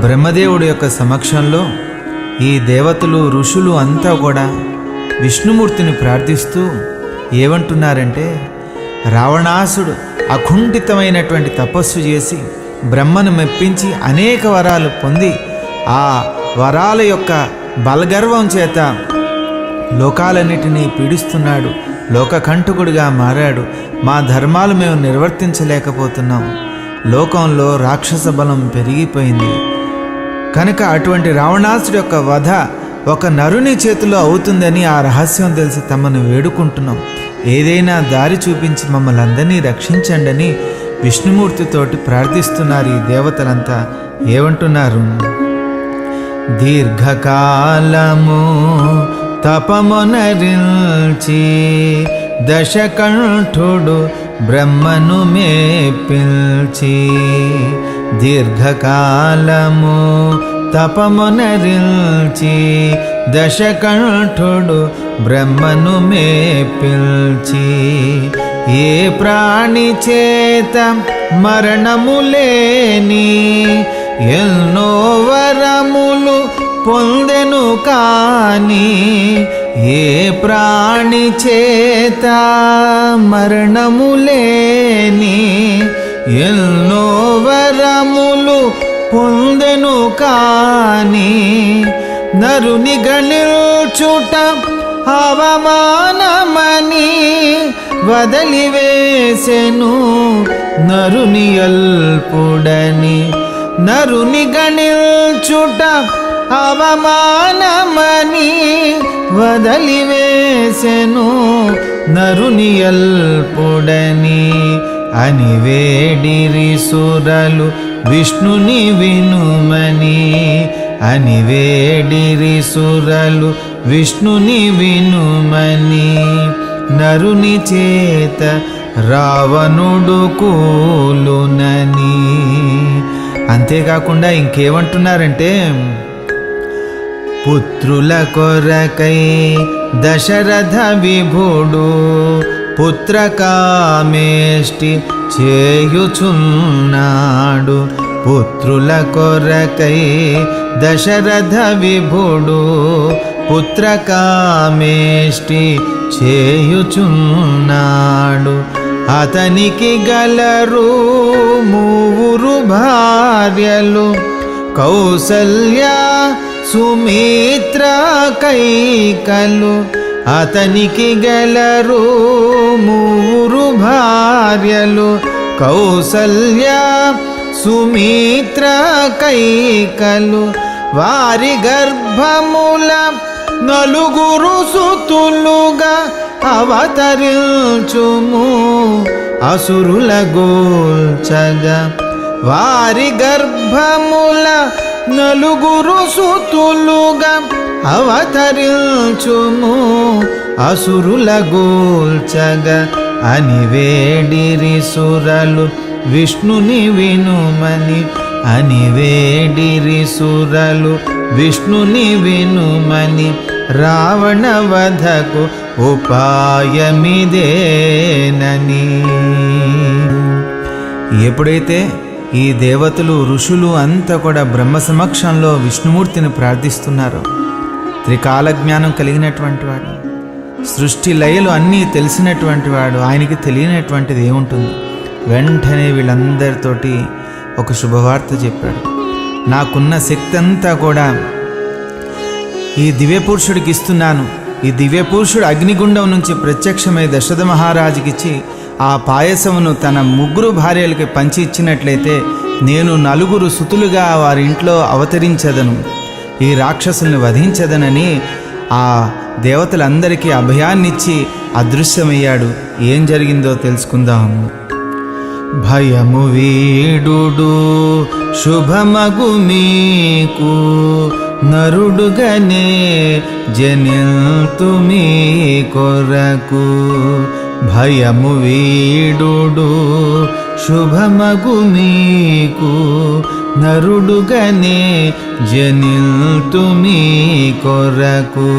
బ్రహ్మదేవుడి యొక్క సమక్షంలో ఈ దేవతలు ఋషులు అంతా కూడా విష్ణుమూర్తిని ప్రార్థిస్తూ ఏమంటున్నారంటే, రావణాసుడు అకుంఠితమైనటువంటి తపస్సు చేసి బ్రహ్మను మెప్పించి అనేక వరాలు పొంది ఆ వరాల యొక్క బలగర్వం చేత లోకాలన్నిటినీ పీడిస్తున్నాడు, లోకకంటకుడిగా మారాడు. మా ధర్మాలు మేము నిర్వర్తించలేకపోతున్నాం, లోకంలో రాక్షస బలం పెరిగిపోయింది కనుక అటువంటి రావణాసుడి యొక్క వధ ఒక నరుని చేతిలో అవుతుందని ఆ రహస్యం తెలిసి తమను వేడుకుంటున్నాం. ఏదైనా దారి చూపించి మమ్మల్ని అందరినీ రక్షించండి అని విష్ణుమూర్తితోటి ప్రార్థిస్తున్నారు ఈ దేవతలంతా. ఏమంటున్నారు? దీర్ఘకాలము తపమునరిల్చి దశకంఠుడు బ్రహ్మను మేపిల్చి, దీర్ఘకాలము తపమునరిల్చి దశకంఠుడు బ్రహ్మను మేపిల్చి, ఏ ప్రాణి చేత మరణము లేని ఎన్నో వరములు పొందెను కాని, ఏ ప్రాణి చేత మరణము లేని ఎన్నో వరములు పొందెను కాని, నరుని గణిల్చుట అవమానమని వదలివేసెను నరుని అల్పుడని, నరుని గణిల్చుట అవమానమని వదలివేసెను నరుని అల్పుడని, అని వేడిరి సురలు విష్ణుని వినుమని, అని వేడిరి సురలు విష్ణుని వినుమని, నరుని చేత రావణుడు కూలునని. అంతేకాకుండా ఇంకేమంటున్నారంటే, పుత్రుల కొరకై దశరథ విభుడు పుత్రకామేష్టి చేయుచున్నాడు, పుత్రుల కొరకై దశరథ విభుడు పుత్రకామేష్టి చేయుచున్నాడు, అతనికి గలరు మూవురు భార్యలు కౌసల్య సుమిత్ర కైకలు, అతనికి గలరు మూరు భార్యలు కౌసల్య సుమిత్ర కైకలు, వారి గర్భముల నలుగురు సుతులుగా అవతరించుము అసురుల గోల్చగా, వారి గర్భముల నలుగురు సుతులుగా అవతరించుము అసురుల గోల్చగా, అని వేడిరి సురలు విష్ణుని వినుమని, అని వేడిరి సురలు విష్ణుని వినుమని, రావణ వధకు ఉపాయమిదేనని. ఎప్పుడైతే ఈ దేవతలు ఋషులు అంతా కూడా బ్రహ్మ సమక్షంలో విష్ణుమూర్తిని ప్రార్థిస్తున్నారు, త్రికాల జ్ఞానం కలిగినటువంటి వాడు, సృష్టి లయలు అన్నీ తెలిసినటువంటి వాడు, ఆయనకి తెలియనటువంటిది ఏముంటుంది? వెంటనే వీళ్ళందరితోటి ఒక శుభవార్త చెప్పాడు. నాకున్న శక్తి అంతా కూడా ఈ దివ్యపురుషుడికి ఇస్తున్నాను. ఈ దివ్యపురుషుడు అగ్నిగుండం నుంచి ప్రత్యక్షమై దశరథ మహారాజుకిచ్చి ఆ పాయసమును తన ముగ్గురు భార్యలకి పంచి ఇచ్చినట్లయితే నేను నలుగురు సుతులుగా వారి ఇంట్లో అవతరించదను, ఈ రాక్షసుల్ని వధించదనని ఆ దేవతలందరికీ అభయాన్నిచ్చి అదృశ్యమయ్యాడు. ఏం జరిగిందో తెలుసుకుందాం. భయము వీడుడు శుభమగు మీకు, నరుడుగనే జనిల్తు మీ కొరకు. భయము వీడుడు శుభమగు మీకు, నరుడుగనే జనిల్తు మీ కొరకు.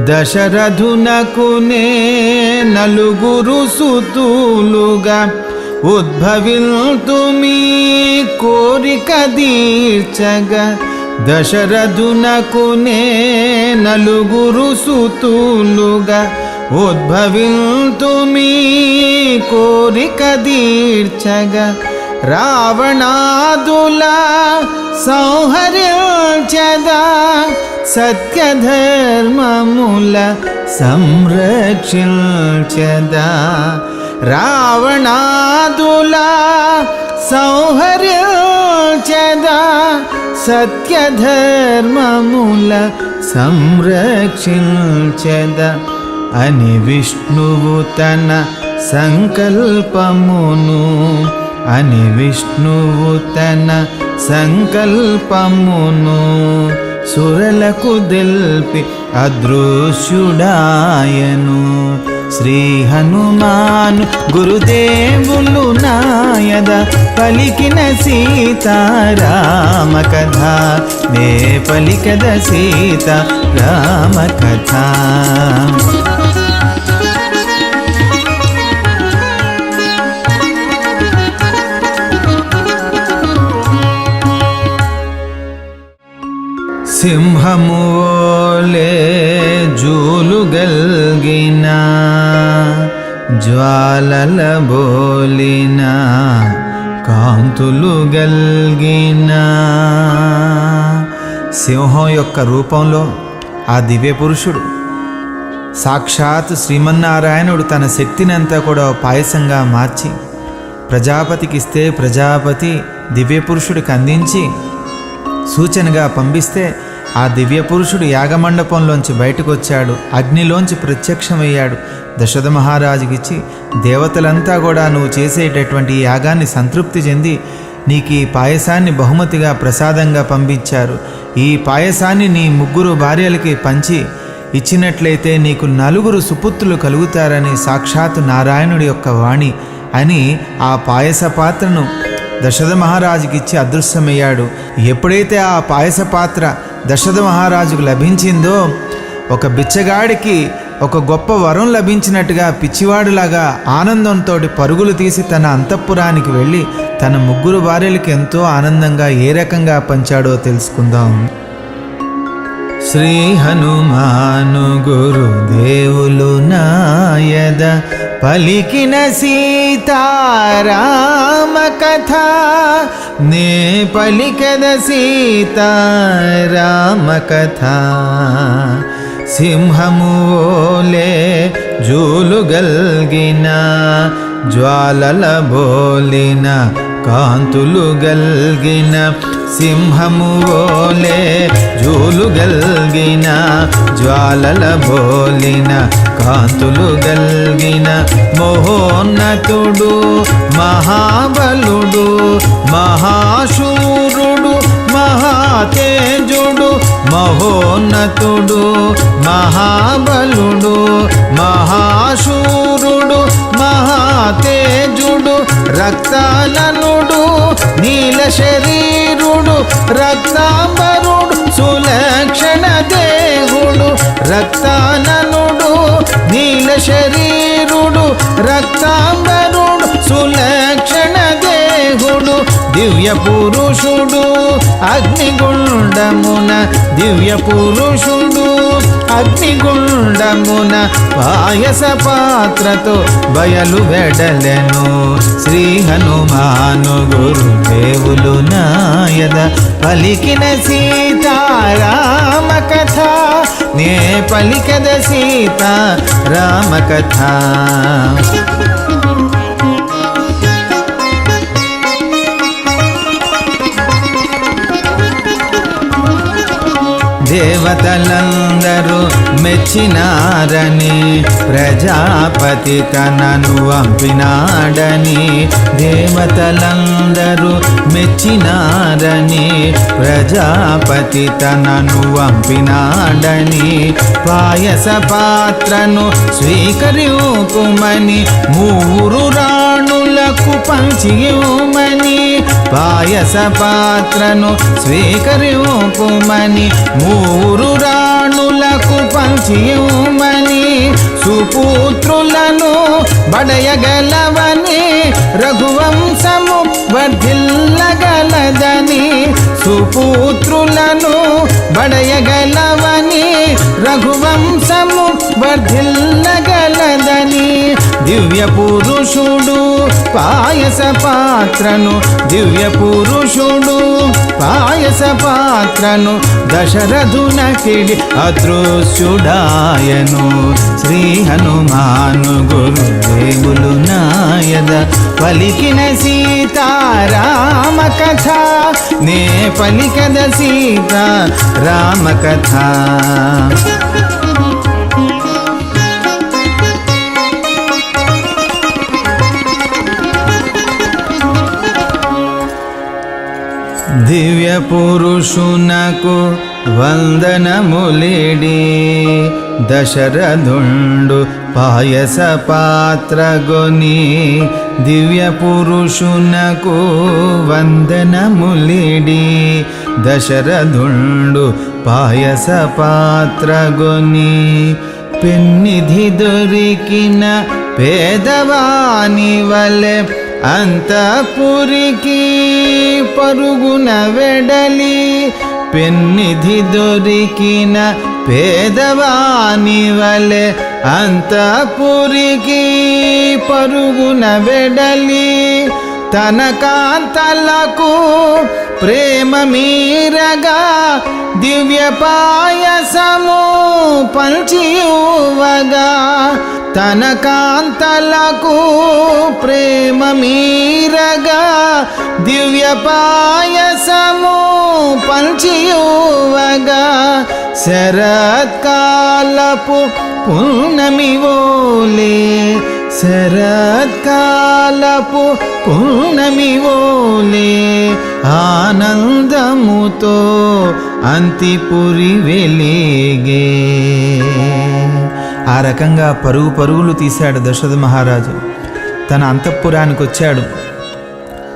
దశరథునకునే నలుగురు సుతులుగా ఉద్భవిల్తుమీ కోరిక దీర్చగా దశరథునకునే నలుగురు సుతులుగా ఉద్భవిల్తుమీ కోరిక దీర్చగా రావణాదుల సంహరించదా సత్యధర్మముల సంరక్షించదా రావణాదుల సంహరించదా సత్యధర్మముల సంరక్షించదా అని విష్ణువు తన సంకల్పమును అని విష్ణువు తన సంకల్పమును సురలకు దెల్పి అదృశ్యుడాయను శ్రీ హనుమాను గురుదేవులు నాయద పలికిన సీతారామ కథ నే పలికద సీతారామ కథ సింహము ఓలే జూలుగల్గిన జ్వాలల బోలిన కాంతులు గల్గిన సింహం యొక్క రూపంలో ఆ దివ్య పురుషుడు సాక్షాత్ శ్రీమన్నారాయణుడు తన శక్తినంతా కూడా పాయసంగా మార్చి ప్రజాపతికి ఇస్తే ప్రజాపతి దివ్య పురుషుడికి అందించి సూచనగా పంపిస్తే ఆ దివ్య పురుషుడు యాగమండపంలోంచి బయటకు వచ్చాడు, అగ్నిలోంచి ప్రత్యక్షమయ్యాడు. దశరథ మహారాజుకిచ్చి దేవతలంతా కూడా నువ్వు చేసేటటువంటి ఈ యాగాన్ని సంతృప్తి చెంది నీకు ఈ పాయసాన్ని బహుమతిగా ప్రసాదంగా పంపించారు. ఈ పాయసాన్ని నీ 3 భార్యలకి పంచి ఇచ్చినట్లయితే నీకు 4 సుపుత్రులు కలుగుతారని సాక్షాత్ నారాయణుడి యొక్క వాణి అని ఆ పాయస పాత్రను దశరథ మహారాజుకి ఇచ్చి అదృశ్యమయ్యాడు. ఎప్పుడైతే ఆ పాయస పాత్ర దశరథ మహారాజుకు లభించిందో ఒక బిచ్చగాడికి ఒక గొప్ప వరం లభించినట్టుగా పిచ్చివాడులాగా ఆనందంతో పరుగులు తీసి తన అంతఃపురానికి వెళ్ళి తన 3 భార్యలకి ఎంతో ఆనందంగా ఏ రకంగా పంచాడో తెలుసుకుందాం. శ్రీ హనుమాను గురుదేవులు నాయద పలికిన సీతారామ కథ నే పలికద సీతారామ కథ. సింహము ఓలే జూలుగల్గిన జ్వాలల బోలిన కాంతులు గల్గిన సింహము ఓలే జూలుగల్గిన జ్వాలల బోలిన కాంతులు గల్గిన మహోన్నతుడు మహాబలుడు మహాశూరుడు మహాతేజుడు మహోన్నతుడు మహాబలుడు మహాశూరుడు మహాతేజుడు రక్తాననుడు నీల శరీరుడు రక్తాంబరుడు సులక్షణ దేవుడు రక్తాననుడు నీల శరీరుడు రక్తాంబరుడు సులక్షణ దేవుడు దివ్య పురుషుడు అగ్నిగుండమున దివ్య పురుషుడు అగ్నిగుండమున పాయస పాత్రతో బయలు వెడలెను. శ్రీ హనుమాను గురుదేవులు నాయద పలికిన సీతారామ కథ నే పలికద సీతారామ కథ. దేవతలందరూ మెచ్చినారని ప్రజాపతి తనను పంపినాడని దేవతలందరూ మెచ్చినారని ప్రజాపతి తనను వంపినాడని పాయస పాత్రను స్వీకరింపుమని మూరు రాణులకు పంచియుమని పాయస పాత్రను స్వీకరింపుమని మూరు రాణులకు పంచియుమని సుపుత్రులను బడయగలవని రఘువంశము వర్ధిల్లగలదని సుపుత్రులను బడయగలవని రఘువంశము వర్ధిల్లగలదని దివ్య పురుషుడు పాయస పాత్రను దివ్య పురుషుడు పాయస పాత్రను దశరథునకిడి అదృశ్యుడాయను శ్రీ హనుమాను గురుదేవులు నాయద పలికిన సీతారామ కథ నే పలికద సీతారామ కథ దివ్య పురుషునకు వందనములిడి దశరథుండు పాయస పాత్రగొని దివ్య పురుషునకు వందనములిడి దశరథుండు పాయస పాత్రగొని పెన్నిధి దొరికిన పేదవాని వలె అంతఃపురికి పరుగున వెడలి పెన్నిధి దొరికిన పేదవాని వలె అంతఃపురికి పరుగున వెడలి తన కాంతలకు ప్రేమ మీరగా దివ్య పాయసము పంచియువగా తన కాంతలకు ప్రేమ మీరగా దివ్య పాయసము పంచియువగా శరత్కాలపు పున్నమివోలే శరత్కాలపు పున్నమివోలే ఆనందముతో అంతిపురి వెలిగే. ఆ రకంగా పరుగులు తీశాడు దశరథ మహారాజు. తన అంతఃపురానికి వచ్చాడు.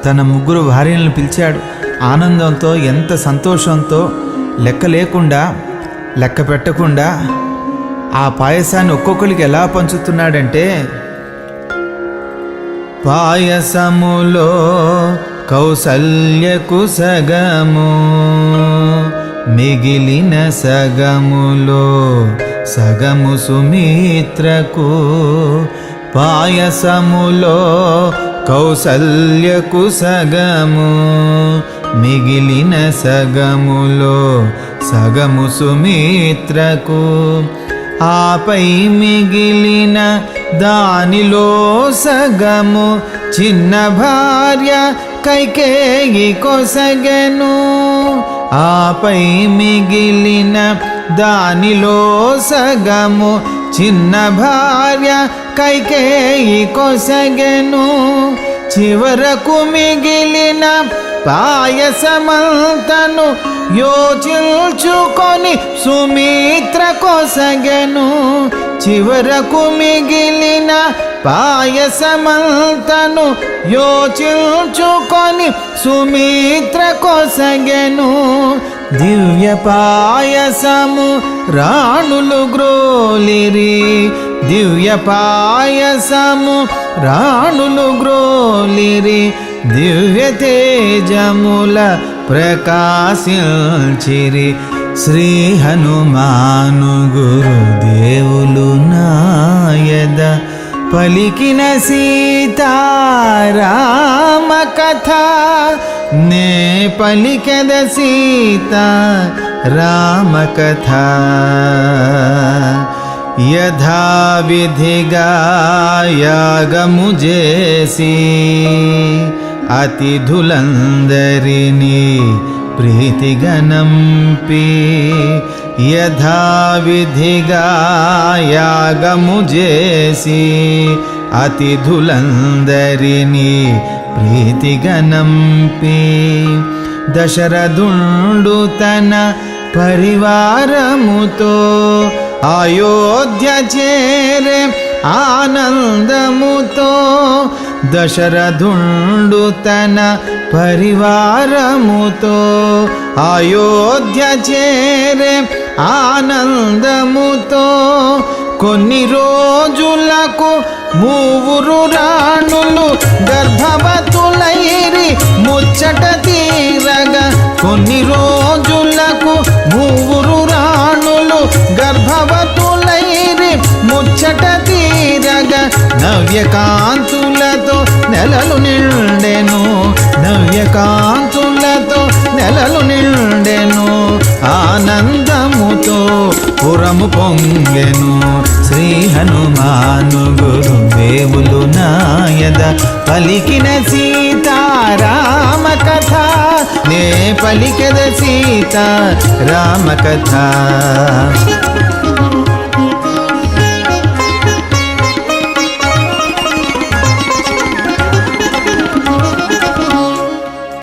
తన ముగ్గురు భార్యలను పిలిచాడు. ఆనందంతో ఎంత సంతోషంతో లెక్క లేకుండా లెక్క పెట్టకుండా ఆ పాయసాన్ని ఒక్కొక్కరికి ఎలా పంచుతున్నాడంటే పాయసములో కౌసల్యకు సగము మిగిలిన సగములో సగము సుమిత్రకు పాయసములో కౌసల్యకు సగము మిగిలిన సగములో సగము సుమిత్రకు ఆపై మిగిలిన దానిలో సగము చిన్న భార్య కైకేయి కొసగెను. ఆపై మిగిలిన దానిలో సగము చిన్న భార్య కైకేయి కొసగెను. చివరకు మిగిలిన పాయసమంతను యోచించుకొని సుమిత్ర కొసగెను. చివరకు మిగిలిన పాయసమంతను యోచించుకొని సుమిత్ర కొసగెను. దివ్య పాయసము రాణులు గ్రోలిరి దివ్య పాయసము రాణులు గ్రోలిరి దివ్య తేజముల ప్రకాశించిరి. శ్రీ హనుమాను గురుదేవులు నాయద పలికిన సీతారామ కథ నే పలికెద సీతారామ కథ. యథావిధిగా యాగము చేసి అతిథులందరినీ ప్రీతిగనంపి యథావిధిగా యాగము చేసి అతిథులందరినీ ప్రీతిగనంపి దశరథుండు తన పరివారముతో అయోధ్య చేరే ఆనందముతో. దశరథుండు తన పరివారముతో అయోధ్య చేరే ఆనందముతో. కొన్ని రోజులకు మూవురు రాణులు గర్భవతులైరి ముచ్చట తీరగా. కొన్ని రోజులకు మూవురు రాణులు గర్భవతులైరి ముచ్చట తీరగా. నవ్యకాంతులతో నెలలు నిండెను, నవ్యకాంతులతో నెలలు నిండెను. ఆనందముతో పురము పొంగెను. శ్రీ హనుమాను గురుదేవులు నాయద పలికిన సీతారామ కథ. నే పలికెద సీతారామ కథ.